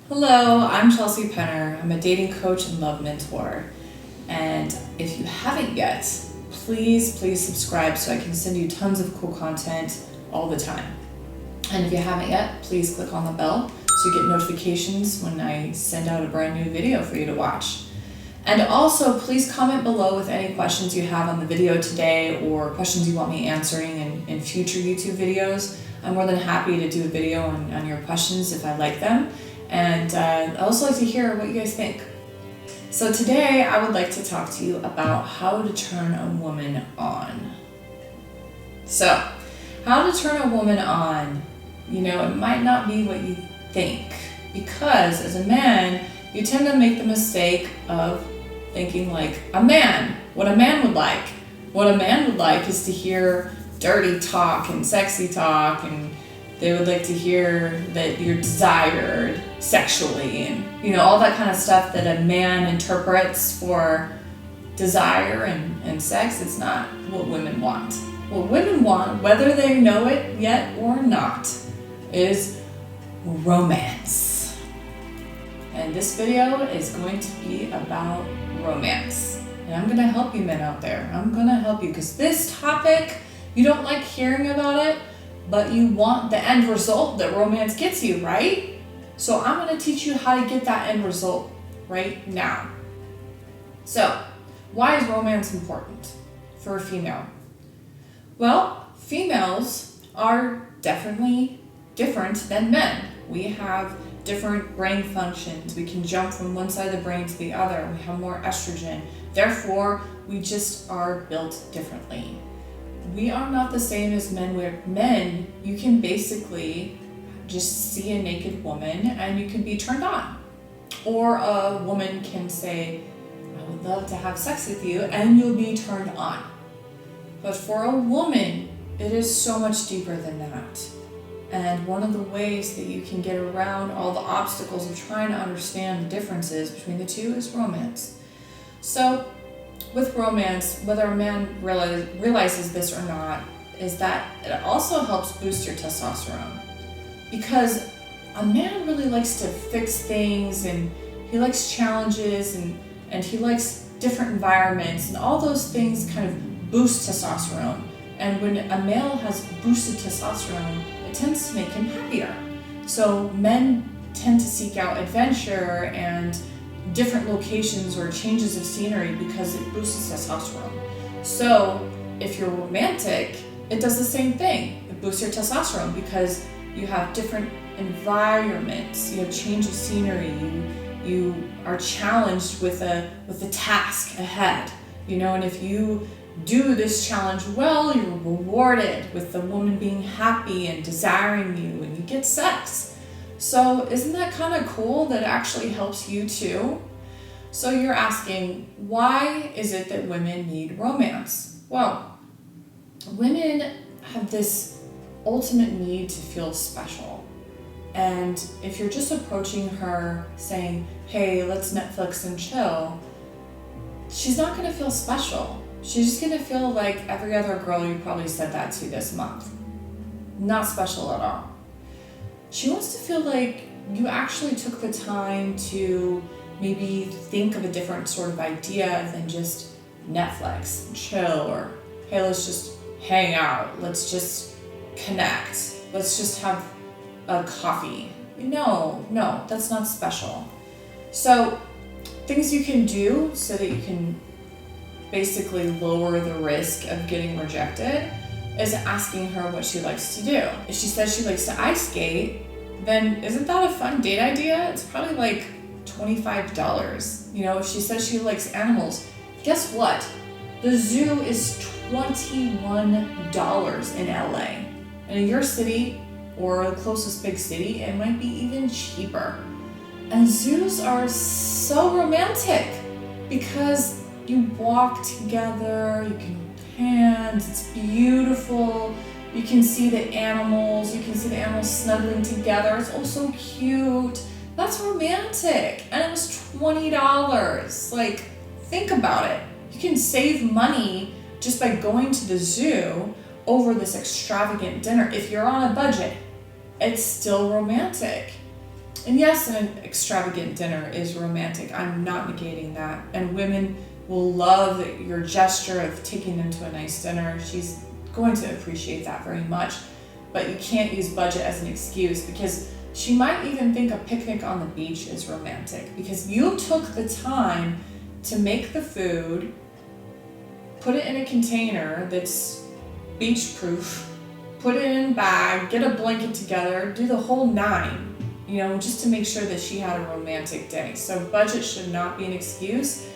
Hello, I'm Chelsea Penner. I'm a dating coach and love mentor. And if you haven't yet, please subscribe so I can send you tons of cool content all the time. And if you haven't yet, please click on the bell so you get notifications when I send out a brand new video for you to watch. And also, please comment below with any questions you have on the video today or questions you want me answering in future YouTube videos. I'm more than happy to do a video on your questions if I like them. And I also like to hear what you guys think. So today I would like to talk to you about how to turn a woman on. So, how to turn a woman on, it might not be what you think, because as a man, you tend to make the mistake of thinking like a man, what a man would like. What a man would like is to hear dirty talk and sexy talk, and they would like to hear that you're desired sexually and, all that kind of stuff that a man interprets for desire and sex. It's not what women want. What women want, whether they know it yet or not, is romance. And this video is going to be about romance. And I'm going to help you men out there. I'm going to help you because this topic, you don't like hearing about it, but you want the end result that romance gets you, right? So I'm going to teach you how to get that end result right now. So, why is romance important for a female? Well, females are definitely different than men. We have different brain functions. We can jump from one side of the brain to the other. We have more estrogen. Therefore, we just are built differently. We are not the same as men, where men, you can basically just see a naked woman and you can be turned on. Or a woman can say, I would love to have sex with you, and you'll be turned on. But for a woman, it is so much deeper than that. And one of the ways that you can get around all the obstacles of trying to understand the differences between the two is romance. So, with romance, whether a man realizes this or not, is that it also helps boost your testosterone. Because a man really likes to fix things, and he likes challenges, and he likes different environments, and all those things kind of boost testosterone. And when a male has boosted testosterone, it tends to make him happier. So men tend to seek out adventure and different locations or changes of scenery because it boosts testosterone. So if you're romantic, it does the same thing. It boosts your testosterone because you have different environments, change of scenery, you are challenged with a task ahead, and if you do this challenge well, you're rewarded with the woman being happy and desiring you, and you get sex. So isn't that kind of cool that it actually helps you too? So you're asking, why is it that women need romance? Well, women have this ultimate need to feel special. And if you're just approaching her saying, hey, let's Netflix and chill, she's not going to feel special. She's just going to feel like every other girl you probably said that to this month. Not special at all. She wants to feel like you actually took the time to maybe think of a different sort of idea than just Netflix and chill, or hey, let's just hang out. Let's just connect. Let's just have a coffee. No, that's not special. So things you can do so that you can basically lower the risk of getting rejected is asking her what she likes to do. If she says she likes to ice skate, then isn't that a fun date idea? It's probably like $25. If she says she likes animals, guess what? The zoo is $21 in LA. And in your city or the closest big city, it might be even cheaper. And zoos are so romantic because you walk together, you can hold hands, it's beautiful. You can see the animals snuggling together. It's all so cute. That's romantic. And it was $20. Like, think about it. You can save money just by going to the zoo over this extravagant dinner. If you're on a budget, it's still romantic. And yes, an extravagant dinner is romantic. I'm not negating that. And women will love your gesture of taking them to a nice dinner. She's going to appreciate that very much. But you can't use budget as an excuse, because she might even think a picnic on the beach is romantic because you took the time to make the food, put it in a container that's beach proof, put it in a bag, get a blanket together, do the whole nine, just to make sure that she had a romantic day. So budget should not be an excuse,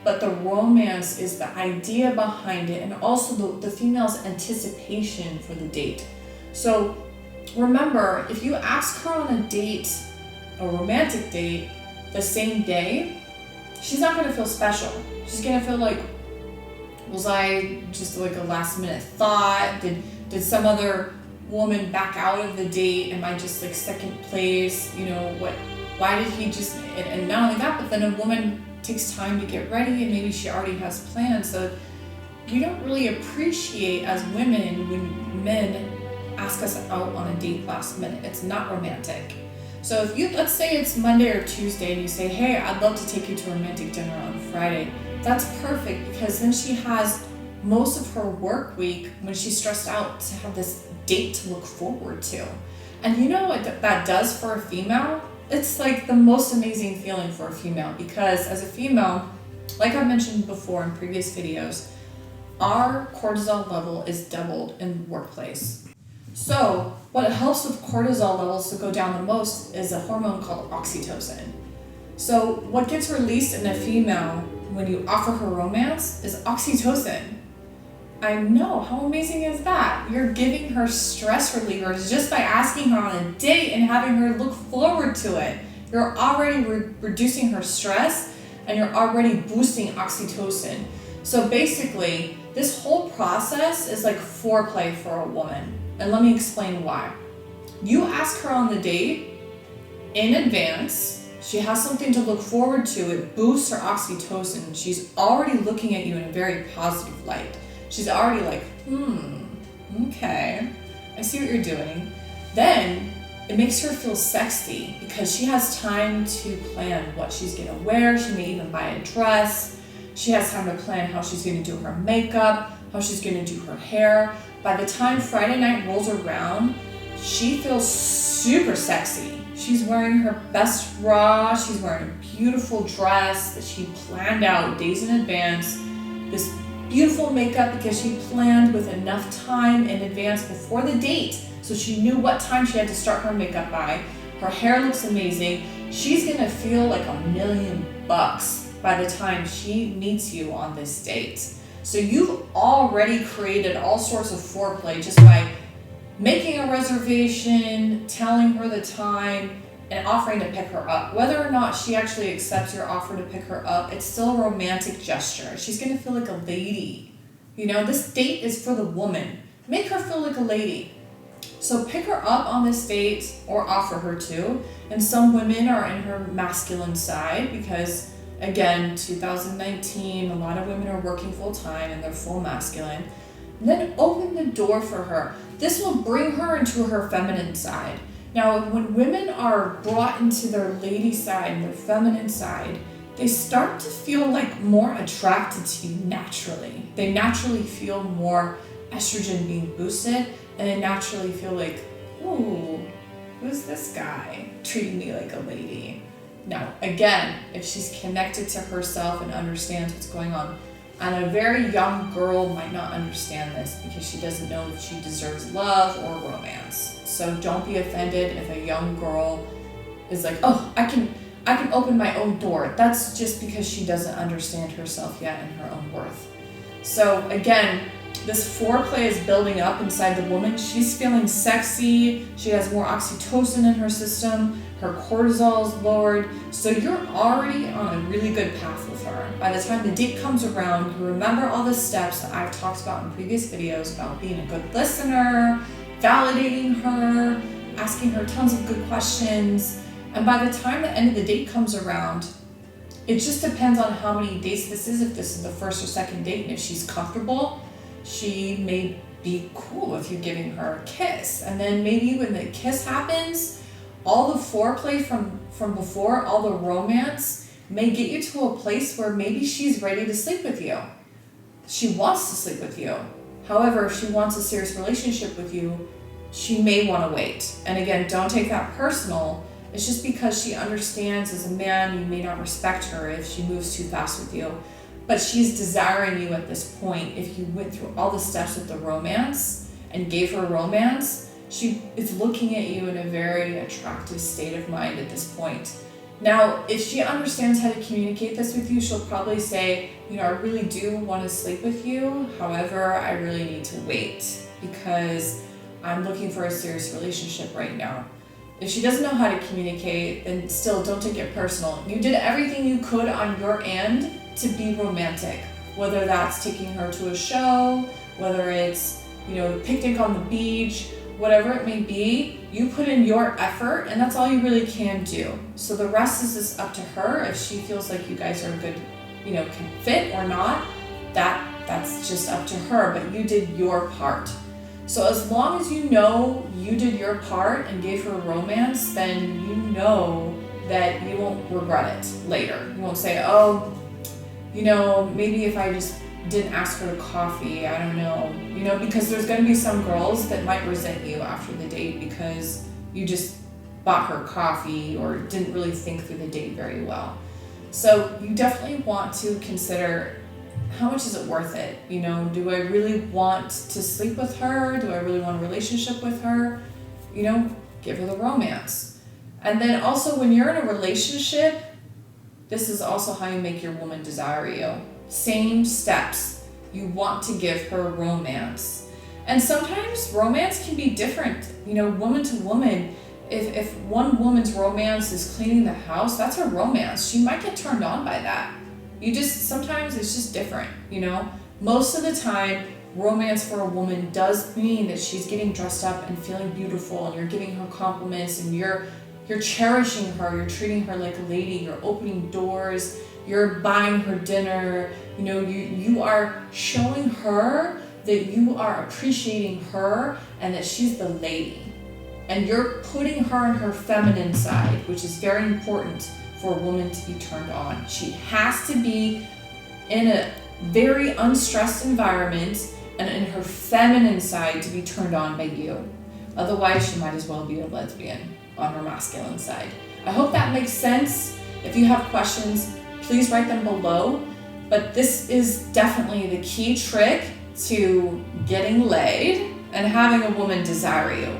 but the romance is the idea behind it, and also the female's anticipation for the date. So remember, if you ask her on a date, a romantic date, the same day, she's not gonna feel special. She's gonna feel like, was I just like a last minute thought? Did some other woman back out of the date? Am I just like second place? Why did he just, and not only that, but then a woman takes time to get ready and maybe she already has plans. So we don't really appreciate as women when men ask us out on a date last minute. It's not romantic. So if let's say it's Monday or Tuesday and you say, hey, I'd love to take you to a romantic dinner on Friday, that's perfect, because then she has most of her work week when she's stressed out to have this date to look forward to. And you know what that does for a female? It's like the most amazing feeling for a female, because as a female, like I mentioned before in previous videos, our cortisol level is doubled in the workplace. So what helps with cortisol levels to go down the most is a hormone called oxytocin. So what gets released in a female when you offer her romance is oxytocin. I know, how amazing is that? You're giving her stress relievers just by asking her on a date and having her look forward to it. You're already reducing her stress and you're already boosting oxytocin. So basically, this whole process is like foreplay for a woman. And let me explain why. You ask her on the date in advance. She has something to look forward to. It boosts her oxytocin. She's already looking at you in a very positive light. She's already like, okay, I see what you're doing. Then it makes her feel sexy because she has time to plan what she's gonna wear. She may even buy a dress. She has time to plan how she's gonna do her makeup, how she's gonna do her hair. By the time Friday night rolls around, she feels super sexy. She's wearing her best bra, she's wearing a beautiful dress that she planned out days in advance, this beautiful makeup because she planned with enough time in advance before the date, so she knew what time she had to start her makeup by. Her hair looks amazing. She's gonna feel like $1,000,000 by the time she meets you on this date. So you've already created all sorts of foreplay just by making a reservation, telling her the time, and offering to pick her up. Whether or not she actually accepts your offer to pick her up, it's still a romantic gesture. She's gonna feel like a lady. This date is for the woman. Make her feel like a lady. So pick her up on this date or offer her to. And some women are in her masculine side because, again, 2019, a lot of women are working full time and they're full masculine. And then open the door for her. This will bring her into her feminine side. Now, when women are brought into their lady side and their feminine side, they start to feel like more attracted to you naturally. They naturally feel more estrogen being boosted, and they naturally feel like, ooh, who's this guy treating me like a lady? Now, again, if she's connected to herself and understands what's going on, and a very young girl might not understand this because she doesn't know if she deserves love or romance. So don't be offended if a young girl is like, oh, I can open my own door. That's just because she doesn't understand herself yet and her own worth. So again, this foreplay is building up inside the woman. She's feeling sexy. She has more oxytocin in her system. Her cortisol is lowered. So you're already on a really good path with her. By the time the date comes around, you remember all the steps that I've talked about in previous videos about being a good listener, validating her, asking her tons of good questions. And by the time the end of the date comes around, it just depends on how many dates this is. If this is the first or second date, and if she's comfortable, she may be cool with you giving her a kiss. And then maybe when the kiss happens, all the foreplay from before, all the romance may get you to a place where maybe she's ready to sleep with you. She wants to sleep with you. However, if she wants a serious relationship with you, she may want to wait. And again, don't take that personal. It's just because she understands as a man, you may not respect her if she moves too fast with you. But she's desiring you at this point. If you went through all the steps with the romance and gave her romance, she is looking at you in a very attractive state of mind at this point. Now, if she understands how to communicate this with you, she'll probably say, I really do want to sleep with you. However, I really need to wait because I'm looking for a serious relationship right now. If she doesn't know how to communicate, then still don't take it personal. You did everything you could on your end to be romantic, whether that's taking her to a show, whether it's, picnic on the beach, whatever it may be, you put in your effort and that's all you really can do. So the rest is just up to her. If she feels like you guys are a good, can fit or not, that's just up to her, but you did your part. So as long as you did your part and gave her romance, then you know that you won't regret it later. You won't say, maybe if I just didn't ask her to coffee, I don't know, because there's going to be some girls that might resent you after the date because you just bought her coffee or didn't really think through the date very well. So you definitely want to consider, how much is it worth it? Do I really want to sleep with her? Do I really want a relationship with her? Give her the romance. And then also when you're in a relationship, this is also how you make your woman desire you. Same steps. You want to give her romance. And sometimes romance can be different, woman to woman. If one woman's romance is cleaning the house, that's her romance. She might get turned on by that. Sometimes it's just different, Most of the time, romance for a woman does mean that she's getting dressed up and feeling beautiful and you're giving her compliments and you're cherishing her, you're treating her like a lady, you're opening doors, you're buying her dinner, you are showing her that you are appreciating her and that she's the lady. And you're putting her in her feminine side, which is very important for a woman to be turned on. She has to be in a very unstressed environment and in her feminine side to be turned on by you. Otherwise, she might as well be a lesbian on her masculine side. I hope that makes sense. If you have questions, please write them below. But this is definitely the key trick to getting laid and having a woman desire you.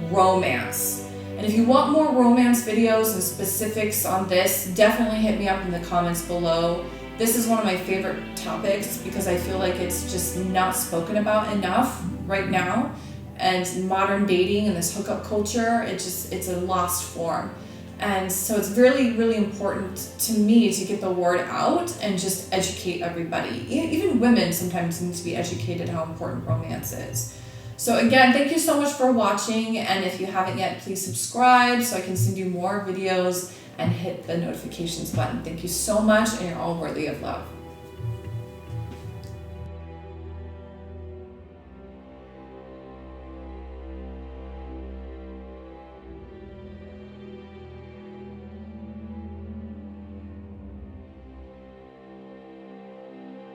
Romance. And if you want more romance videos and specifics on this, definitely hit me up in the comments below. This is one of my favorite topics because I feel like it's just not spoken about enough right now. And modern dating and this hookup culture, it's a lost form. And so it's really, really important to me to get the word out and just educate everybody. Even women sometimes need to be educated how important romance is. So again, thank you so much for watching. And if you haven't yet, please subscribe so I can send you more videos and hit the notifications button. Thank you so much, and you're all worthy of love.